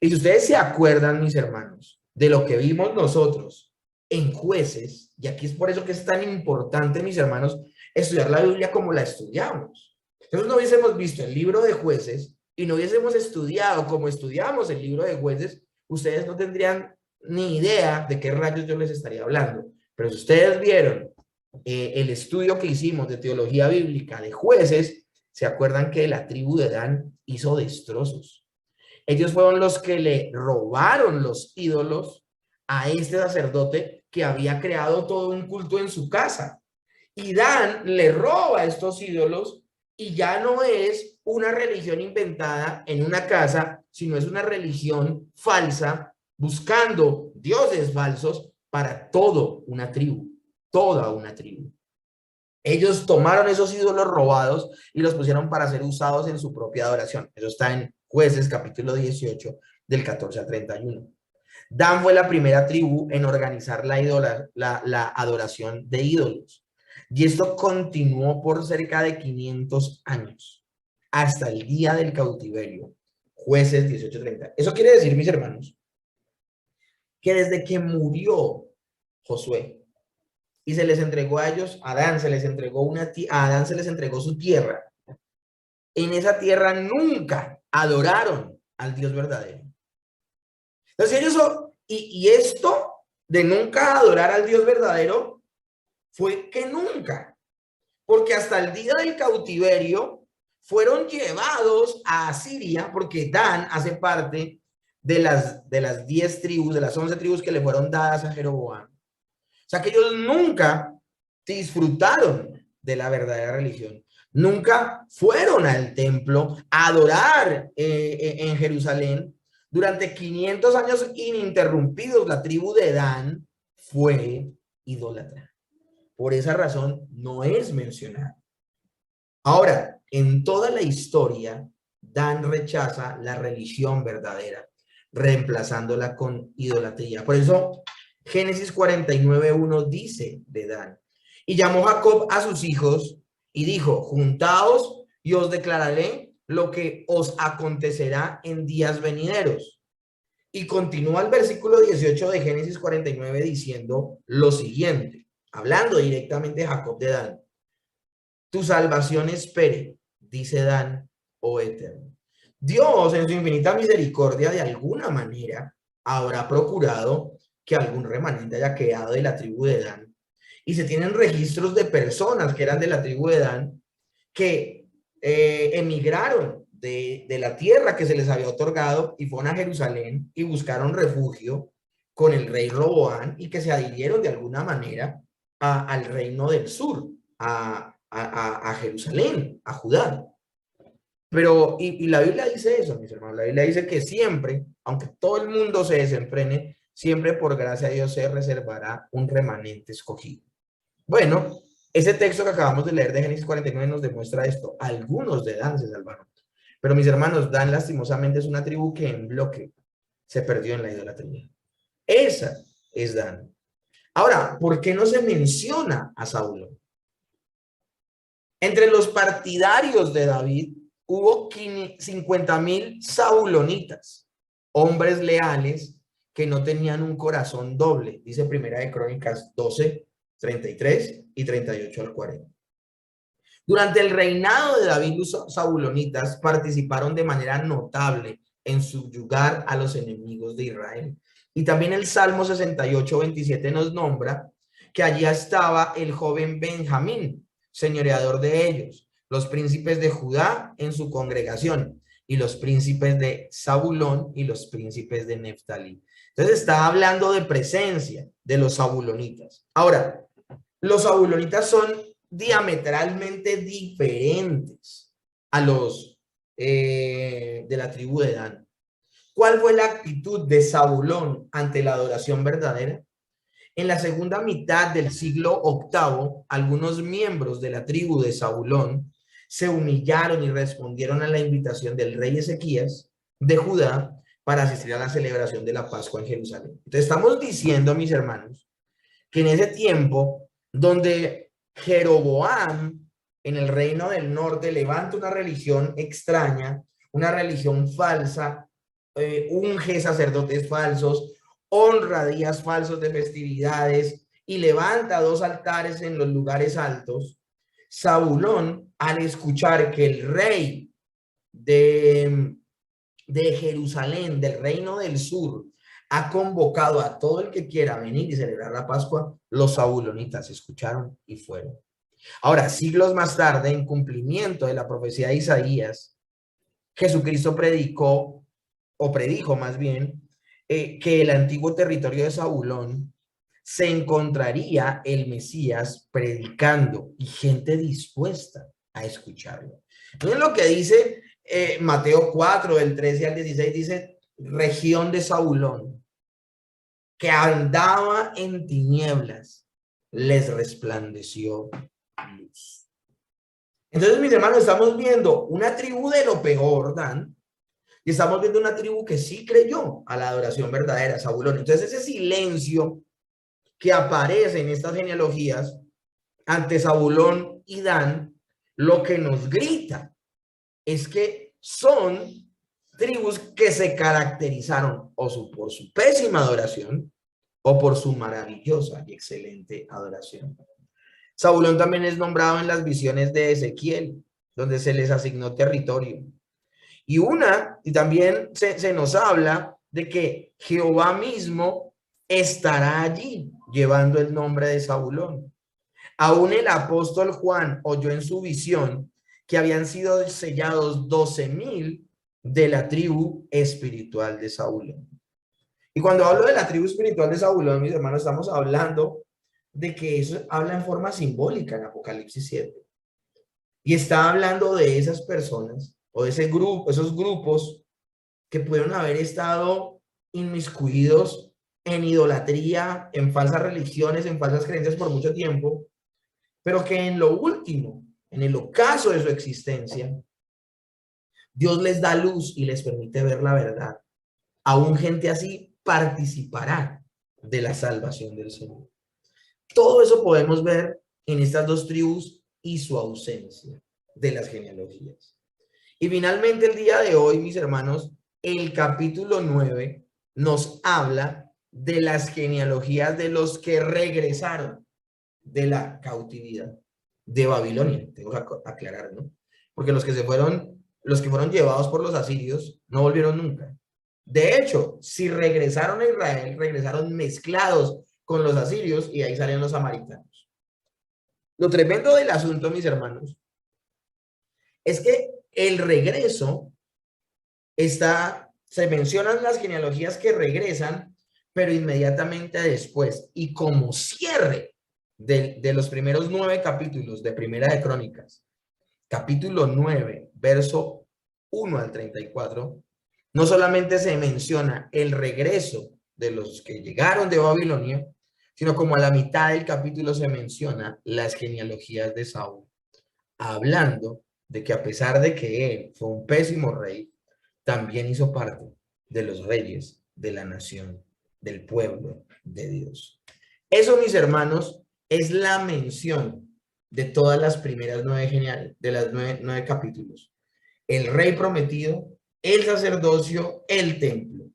Y si ustedes se acuerdan, mis hermanos, de lo que vimos nosotros en Jueces, y aquí es por eso que es tan importante, mis hermanos, estudiar la Biblia como la estudiamos. Nosotros no hubiésemos visto el libro de Jueces y no hubiésemos estudiado como estudiamos el libro de Jueces, ustedes no tendrían ni idea de qué rayos yo les estaría hablando. Pero si ustedes vieron el estudio que hicimos de teología bíblica de Jueces, se acuerdan que la tribu de Dan hizo destrozos. Ellos fueron los que le robaron los ídolos a este sacerdote que había creado todo un culto en su casa. Y Dan le roba estos ídolos y ya no es una religión inventada en una casa, sino es una religión falsa buscando dioses falsos para toda una tribu. Ellos tomaron esos ídolos robados y los pusieron para ser usados en su propia adoración. Eso está en Jueces capítulo 18 del 14 al 31. Dan fue la primera tribu en organizar la adoración de ídolos. Y esto continuó por cerca de 500 años, hasta el día del cautiverio. Jueces 18:30. Eso quiere decir, mis hermanos, que desde que murió Josué y se les entregó a ellos, a Adán se les entregó su tierra. En esa tierra nunca adoraron al Dios verdadero. Entonces ellos, y esto de nunca adorar al Dios verdadero fue que nunca, porque hasta el día del cautiverio fueron llevados a Asiria, porque Dan hace parte de las 10 tribus, de las 11 tribus que le fueron dadas a Jeroboam. O sea que ellos nunca disfrutaron de la verdadera religión. Nunca fueron al templo a adorar en Jerusalén. Durante 500 años ininterrumpidos, la tribu de Dan fue idólatra. Por esa razón no es mencionada. Ahora, en toda la historia, Dan rechaza la religión verdadera, reemplazándola con idolatría. Por eso, Génesis 49:1 dice de Dan: y llamó Jacob a sus hijos y dijo: juntaos y os declararé lo que os acontecerá en días venideros. Y continúa el versículo 18 de Génesis 49 diciendo lo siguiente, hablando directamente de Jacob de Dan: tu salvación espere, dice Dan, oh Eterno. Dios, en su infinita misericordia, de alguna manera habrá procurado que algún remanente haya quedado de la tribu de Dan. Y se tienen registros de personas que eran de la tribu de Dan que emigraron de la tierra que se les había otorgado y fueron a Jerusalén y buscaron refugio con el rey Roboán y que se adhirieron de alguna manera al reino del sur, a Jerusalén, a Judá. Pero, y la Biblia dice eso, mis hermanos, la Biblia dice que siempre, aunque todo el mundo se desenfrene, siempre por gracia de Dios se reservará un remanente escogido. Bueno, ese texto que acabamos de leer de Génesis 49 nos demuestra esto. Algunos de Dan se salvaron. Pero mis hermanos, Dan lastimosamente es una tribu que en bloque se perdió en la idolatría. Esa es Dan. Ahora, ¿por qué no se menciona a Saulo? Entre los partidarios de David hubo 50,000 saulonitas, hombres leales que no tenían un corazón doble, dice Primera de Crónicas 12, 33 y 38 al 40. Durante el reinado de David, los saulonitas participaron de manera notable en subyugar a los enemigos de Israel. Y también el Salmo 68, 27 nos nombra que allí estaba el joven Benjamín, señoreador de ellos, los príncipes de Judá en su congregación, y los príncipes de Zabulón y los príncipes de Neftalí. Entonces está hablando de presencia de los zabulonitas. Ahora, los zabulonitas son diametralmente diferentes a los de la tribu de Dan. ¿Cuál fue la actitud de Zabulón ante la adoración verdadera? En la segunda mitad del siglo VIII, algunos miembros de la tribu de Zabulón se humillaron y respondieron a la invitación del rey Ezequías de Judá para asistir a la celebración de la Pascua en Jerusalén. Entonces estamos diciendo, mis hermanos, que en ese tiempo donde Jeroboam en el reino del norte levanta una religión extraña, una religión falsa, unge sacerdotes falsos, honra días falsos de festividades y levanta 2 altares en los lugares altos, Zabulón, al escuchar que el rey de Jerusalén, del reino del sur, ha convocado a todo el que quiera venir y celebrar la Pascua, los zabulonitas escucharon y fueron. Ahora, siglos más tarde, en cumplimiento de la profecía de Isaías, Jesucristo predicó, o predijo más bien, que el antiguo territorio de Zabulón se encontraría el Mesías predicando y gente dispuesta a escucharlo. Miren lo que dice Mateo 4, del 13 al 16, dice, región de Zabulón, que andaba en tinieblas, les resplandeció luz. Entonces, mis hermanos, estamos viendo una tribu de lo peor, Dan, y estamos viendo una tribu que sí creyó a la adoración verdadera, Zabulón. Entonces, ese silencio que aparece en estas genealogías ante Zabulón y Dan, lo que nos grita es que son tribus que se caracterizaron por su pésima adoración o por su maravillosa y excelente adoración. Zabulón también es nombrado en las visiones de Ezequiel, donde se les asignó territorio. Y también se nos habla de que Jehová mismo estará allí, llevando el nombre de Zabulón. Aún el apóstol Juan oyó en su visión que habían sido sellados 12,000 de la tribu espiritual de Zabulón. Y cuando hablo de la tribu espiritual de Zabulón, mis hermanos, estamos hablando de que eso habla en forma simbólica en Apocalipsis 7. Y está hablando de esas personas o de ese grupo, esos grupos que pudieron haber estado inmiscuidos en idolatría, en falsas religiones, en falsas creencias por mucho tiempo, pero que en lo último, en el ocaso de su existencia, Dios les da luz y les permite ver la verdad. Aún gente así participará de la salvación del Señor. Todo eso podemos ver en estas dos tribus y su ausencia de las genealogías. Y finalmente el día de hoy, mis hermanos, el capítulo 9 nos habla de las genealogías de los que regresaron de la cautividad de Babilonia. Tengo que aclarar, ¿no? Porque los que fueron llevados por los asirios no volvieron nunca. De hecho, si regresaron a Israel, regresaron mezclados con los asirios y ahí salen los samaritanos. Lo tremendo del asunto, mis hermanos, es que el regreso se mencionan las genealogías que regresan, pero inmediatamente después y como cierre de los primeros 9 capítulos de Primera de Crónicas, capítulo 9, verso 1 al 34, no solamente se menciona el regreso de los que llegaron de Babilonia, sino como a la mitad del capítulo se menciona las genealogías de Saúl, hablando de que a pesar de que él fue un pésimo rey, también hizo parte de los reyes de la nación, del pueblo de Dios. Eso, mis hermanos, es la mención de todas las primeras 9 de las 9 capítulos. El rey prometido, el sacerdocio, el templo.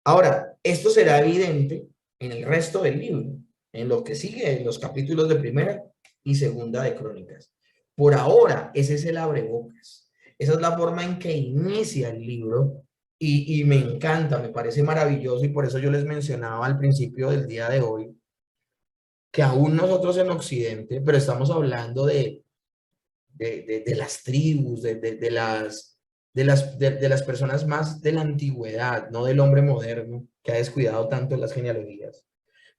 Ahora, esto será evidente en el resto del libro, en lo que sigue, en los capítulos de Primera y Segunda de Crónicas. Por ahora, ese es el abrebocas. Esa es la forma en que inicia el libro y me encanta, me parece maravilloso, y por eso yo les mencionaba al principio del día de hoy que aún nosotros en Occidente, pero estamos hablando de las tribus, de las personas más de la antigüedad, no del hombre moderno que ha descuidado tanto las genealogías.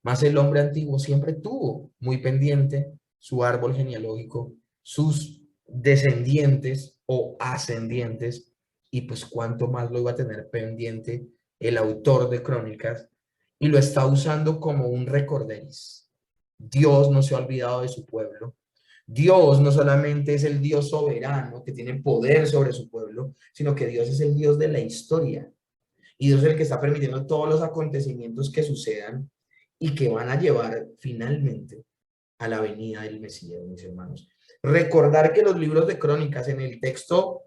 Más el hombre antiguo siempre tuvo muy pendiente su árbol genealógico, sus descendientes o ascendientes, y pues cuánto más lo iba a tener pendiente el autor de Crónicas, y lo está usando como un recorderis. Dios no se ha olvidado de su pueblo. Dios no solamente es el Dios soberano que tiene poder sobre su pueblo, sino que Dios es el Dios de la historia. Y Dios es el que está permitiendo todos los acontecimientos que sucedan y que van a llevar finalmente a la venida del Mesías, mis hermanos. Recordar que los libros de Crónicas en el texto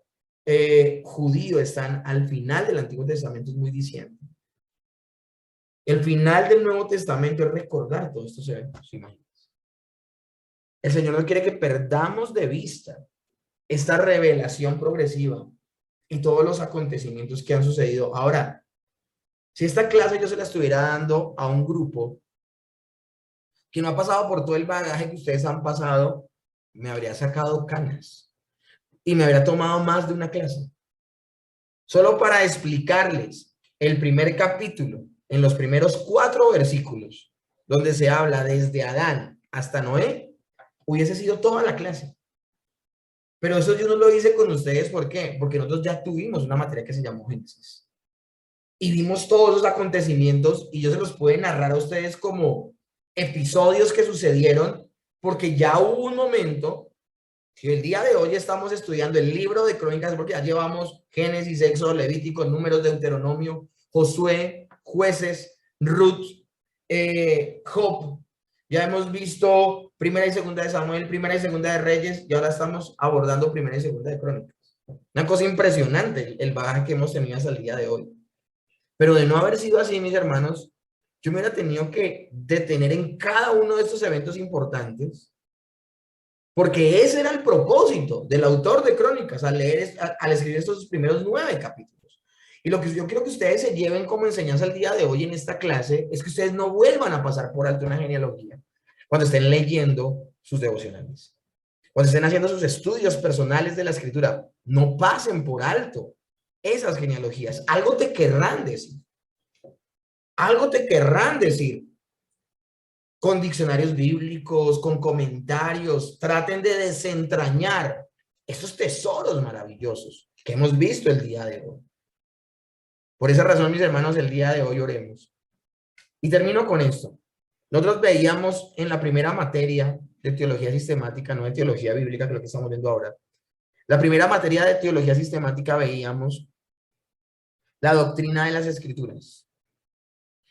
judío están al final del Antiguo Testamento es muy diciente. El final del Nuevo Testamento es recordar todos estos eventos. El Señor no quiere que perdamos de vista esta revelación progresiva y todos los acontecimientos que han sucedido. Ahora, si esta clase yo se la estuviera dando a un grupo que no ha pasado por todo el bagaje que ustedes han pasado, me habría sacado canas y me habría tomado más de una clase. Solo para explicarles el primer capítulo, en los primeros 4 versículos, donde se habla desde Adán hasta Noé, hubiese sido toda la clase. Pero eso yo no lo hice con ustedes, ¿por qué? Porque nosotros ya tuvimos una materia que se llamó Génesis. Y vimos todos los acontecimientos y yo se los puedo narrar a ustedes como episodios que sucedieron, porque ya hubo un momento, si el día de hoy estamos estudiando el libro de Crónicas, porque ya llevamos Génesis, Éxodo, Levítico, Números, Deuteronomio, Josué, Jueces, Ruth, Job. Ya hemos visto Primera y Segunda de Samuel, Primera y Segunda de Reyes, y ahora estamos abordando Primera y Segunda de Crónicas. Una cosa impresionante el bagaje que hemos tenido hasta el día de hoy. Pero de no haber sido así, mis hermanos, yo me hubiera tenido que detener en cada uno de estos eventos importantes, porque ese era el propósito del autor de Crónicas al escribir estos primeros 9 capítulos. Y lo que yo quiero que ustedes se lleven como enseñanza el día de hoy en esta clase es que ustedes no vuelvan a pasar por alto una genealogía cuando estén leyendo sus devocionales, cuando estén haciendo sus estudios personales de la Escritura. No pasen por alto esas genealogías. Algo te querrán decir. Algo te querrán decir. Con diccionarios bíblicos, con comentarios. Traten de desentrañar esos tesoros maravillosos que hemos visto el día de hoy. Por esa razón, mis hermanos, el día de hoy oremos. Y termino con esto. Nosotros veíamos en la primera materia de teología sistemática, no de teología bíblica, que es lo que estamos viendo ahora. La primera materia de teología sistemática veíamos la doctrina de las Escrituras.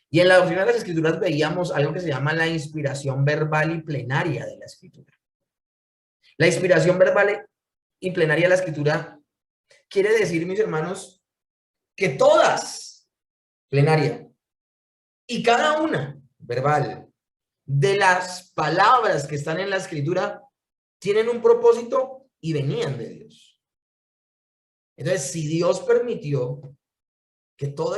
Y en la doctrina de las Escrituras veíamos algo que se llama la inspiración verbal y plenaria de la Escritura. La inspiración verbal y plenaria de la Escritura quiere decir, mis hermanos, que todas, plenaria, y cada una, verbal, de las palabras que están en la Escritura, tienen un propósito y venían de Dios. Entonces, si Dios permitió que todo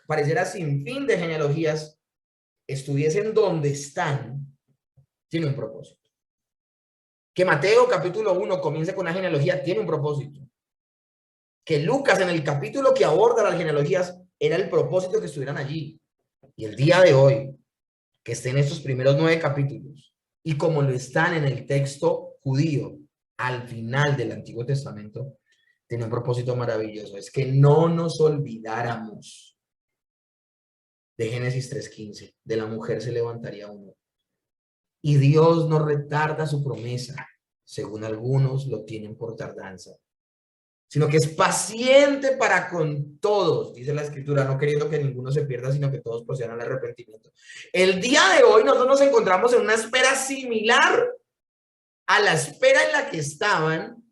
pareciera sin fin de genealogías estuviesen donde están, tiene un propósito. Que Mateo capítulo 1 comience con una genealogía tiene un propósito. Que Lucas en el capítulo que aborda las genealogías era el propósito que estuvieran allí. Y el día de hoy, que estén estos primeros 9 capítulos, y como lo están en el texto judío, al final del Antiguo Testamento, tiene un propósito maravilloso, es que no nos olvidáramos de Génesis 3:15, de la mujer se levantaría uno. Y Dios no retarda su promesa, según algunos lo tienen por tardanza, sino que es paciente para con todos, dice la Escritura, no queriendo que ninguno se pierda, sino que todos procedan al arrepentimiento. El día de hoy nosotros nos encontramos en una espera similar a la espera en la que estaban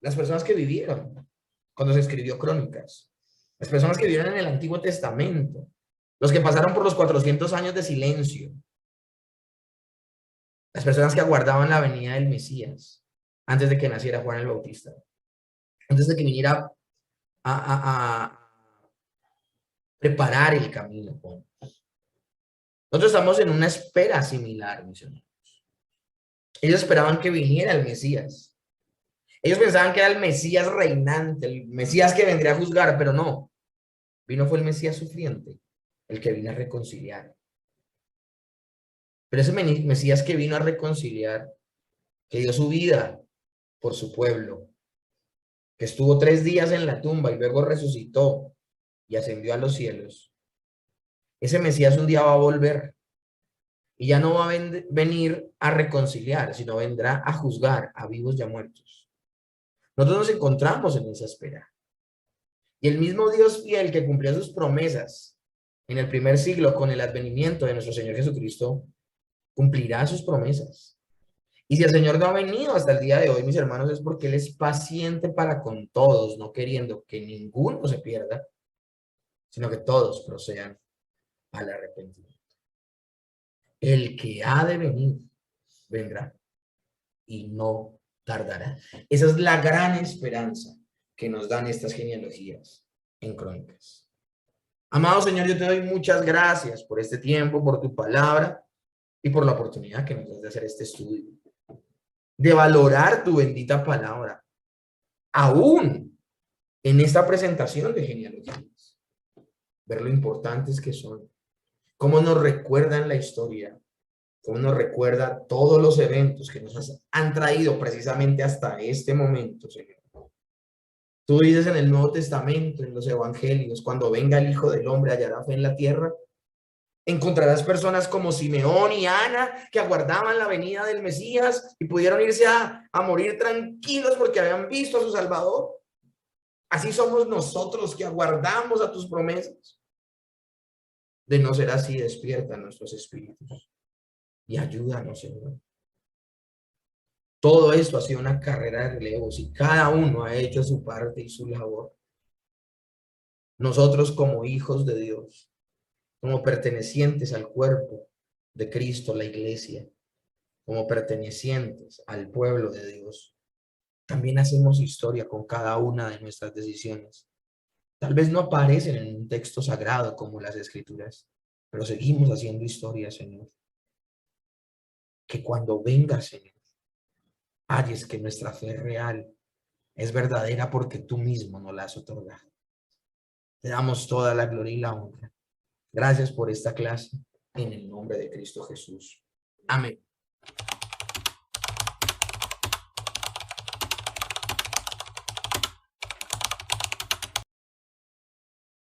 las personas que vivieron cuando se escribió Crónicas, las personas que vivieron en el Antiguo Testamento, los que pasaron por los 400 años de silencio, las personas que aguardaban la venida del Mesías antes de que naciera Juan el Bautista, antes de que viniera a preparar el camino. Nosotros estamos en una espera similar, mis hermanos. Ellos esperaban que viniera el Mesías. Ellos pensaban que era el Mesías reinante, el Mesías que vendría a juzgar, pero no. Fue el Mesías sufriente, el que vino a reconciliar. Pero ese Mesías que vino a reconciliar, que dio su vida por su pueblo, que estuvo 3 días en la tumba y luego resucitó y ascendió a los cielos, ese Mesías un día va a volver y ya no va a venir a reconciliar, sino vendrá a juzgar a vivos y a muertos. Nosotros nos encontramos en esa espera. Y el mismo Dios fiel que cumplió sus promesas en el primer siglo con el advenimiento de nuestro Señor Jesucristo, cumplirá sus promesas. Y si el Señor no ha venido hasta el día de hoy, mis hermanos, es porque Él es paciente para con todos, no queriendo que ninguno se pierda, sino que todos procedan al arrepentimiento. El que ha de venir, vendrá y no tardará. Esa es la gran esperanza que nos dan estas genealogías en Crónicas. Amado Señor, yo te doy muchas gracias por este tiempo, por tu palabra y por la oportunidad que nos das de hacer este estudio, de valorar tu bendita palabra, aún en esta presentación de genealogías, ver lo importantes que son, cómo nos recuerdan la historia, cómo nos recuerda todos los eventos que nos han traído precisamente hasta este momento, Señor. Tú dices en el Nuevo Testamento, en los Evangelios, cuando venga el Hijo del Hombre, hallará fe en la tierra. Encontrarás personas como Simeón y Ana que aguardaban la venida del Mesías y pudieron irse a morir tranquilos porque habían visto a su Salvador. Así somos nosotros que aguardamos a tus promesas. De no ser así, despierta nuestros espíritus y ayúdanos, Señor. Todo esto ha sido una carrera de relevos y cada uno ha hecho su parte y su labor. Nosotros como hijos de Dios, como pertenecientes al cuerpo de Cristo, la iglesia, como pertenecientes al pueblo de Dios, también hacemos historia con cada una de nuestras decisiones. Tal vez no aparecen en un texto sagrado como las Escrituras, pero seguimos haciendo historia, Señor. Que cuando venga, Señor, halles que nuestra fe es real, es verdadera porque tú mismo nos la has otorgado. Te damos toda la gloria y la honra. Gracias por esta clase, en el nombre de Cristo Jesús. Amén.